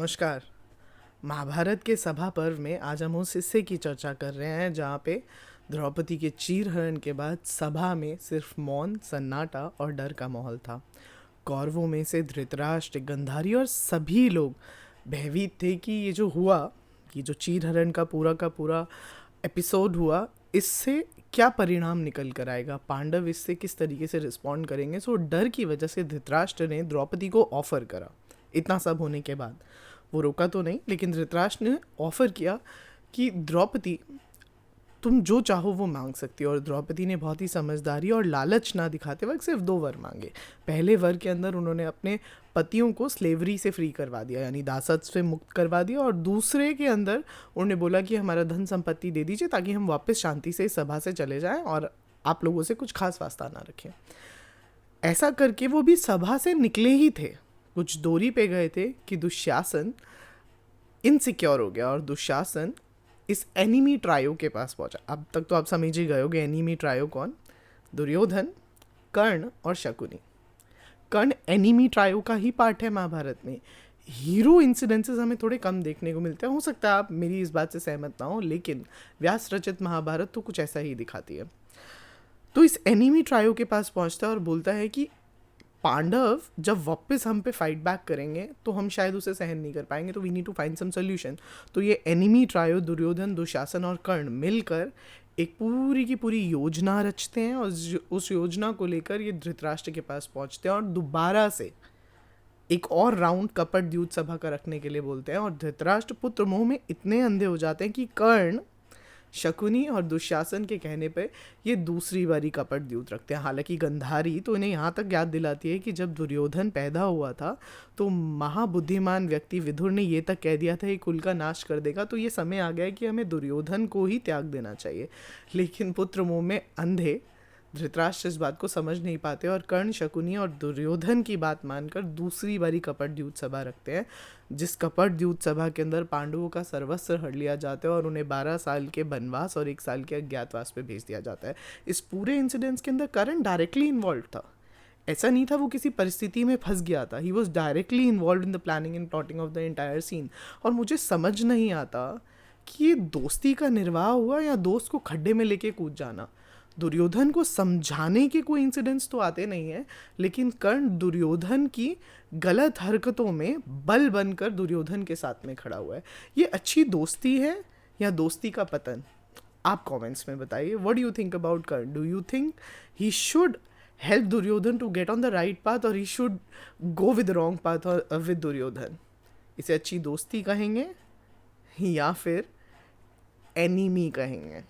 नमस्कार। महाभारत के सभा पर्व में आज हम उस हिस्से की चर्चा कर रहे हैं जहाँ पे द्रौपदी के चीरहरण के बाद सभा में सिर्फ मौन, सन्नाटा और डर का माहौल था। कौरवों में से धृतराष्ट्र, गंधारी और सभी लोग भयभीत थे कि ये जो हुआ, ये जो चीरहरण का पूरा एपिसोड हुआ, इससे क्या परिणाम निकल कर आएगा, पांडव इससे किस तरीके से रिस्पॉन्ड करेंगे। सो डर की वजह से धृतराष्ट्र ने द्रौपदी को ऑफर करा। इतना सब होने के बाद वो रोका तो नहीं, लेकिन धृतराष्ट्र ने ऑफर किया कि द्रौपदी, तुम जो चाहो वो मांग सकती हो। और द्रौपदी ने बहुत ही समझदारी और लालच ना दिखाते वक्त सिर्फ 2 वर मांगे। पहले वर के अंदर उन्होंने अपने पतियों को स्लेवरी से फ्री करवा दिया, यानी दासत्व से मुक्त करवा दिया, और दूसरे के अंदर उन्होंने बोला कि हमारा धन संपत्ति दे दीजिए ताकि हम वापस शांति से इस सभा से चले जाएं और आप लोगों से कुछ खास वास्ता ना रखें। ऐसा करके वो भी सभा से निकले ही थे, कुछ दूरी पे गए थे कि दुशासन इनसिक्योर हो गया और दुशासन इस एनिमी ट्रायो के पास पहुंचा। अब तक तो आप समझ ही गए होगे एनिमी ट्रायो कौन, दुर्योधन, कर्ण और शकुनी। कर्ण एनिमी ट्रायो का ही पार्ट है महाभारत में। हीरो इंसिडेंसेस हमें थोड़े कम देखने को मिलते हैं, हो सकता है आप मेरी इस बात से सहमत ना हो, लेकिन व्यास रचित महाभारत तो कुछ ऐसा ही दिखाती है। तो इस एनिमी ट्रायो के पास पहुंचता है और बोलता है कि पांडव जब वापस हम पे फाइट बैक करेंगे तो हम शायद उसे सहन नहीं कर पाएंगे, तो we need to find some solution. तो ये एनिमी ट्रायो दुर्योधन, दुशासन और कर्ण मिलकर एक पूरी की पूरी योजना रचते हैं और उस योजना को लेकर ये धृतराष्ट्र के पास पहुंचते हैं और दोबारा से एक और राउंड कपट द्यूत सभा का रखने के लिए बोलते हैं। और धृतराष्ट्र पुत्र मोह में इतने अंधे हो जाते हैं कि कर्ण, शकुनी और दुशासन के कहने पे ये दूसरी बारी कपट द्यूत रखते हैं। हालांकि गंधारी तो इन्हें यहाँ तक याद दिलाती है कि जब दुर्योधन पैदा हुआ था तो महाबुद्धिमान व्यक्ति विदुर ने ये तक कह दिया था ये कुल का नाश कर देगा, तो ये समय आ गया है कि हमें दुर्योधन को ही त्याग देना चाहिए। लेकिन पुत्र मोह में अंधे धृतराष्ट्र इस बात को समझ नहीं पाते और कर्ण, शकुनी और दुर्योधन की बात मानकर दूसरी बारी कपट द्यूत सभा रखते हैं, जिस कपट द्यूत सभा के अंदर पांडवों का सर्वस्व हड़ लिया जाता है और उन्हें 12 साल के वनवास और 1 साल के अज्ञातवास पे भेज दिया जाता है। इस पूरे इंसिडेंट्स के अंदर कर्ण डायरेक्टली इन्वॉल्व था। ऐसा नहीं था वो किसी परिस्थिति में फंस गया था, he was directly involve in the planning and plotting of the entire scene. और मुझे समझ नहीं आता कि ये दोस्ती का निर्वाह हुआ या दोस्त को खड्डे में लेके कूद जाना। दुर्योधन को समझाने के कोई इंसिडेंट्स तो आते नहीं है, लेकिन कर्ण दुर्योधन की गलत हरकतों में बल बनकर दुर्योधन के साथ में खड़ा हुआ है। ये अच्छी दोस्ती है या दोस्ती का पतन? आप कमेंट्स में बताइए। What do you think about Karna? Do you think he should help Duryodhana to get on the right path और he should go with wrong path with Duryodhana? इसे अच्छी दोस्ती कहेंगे या फिर एनिमी कहेंगे?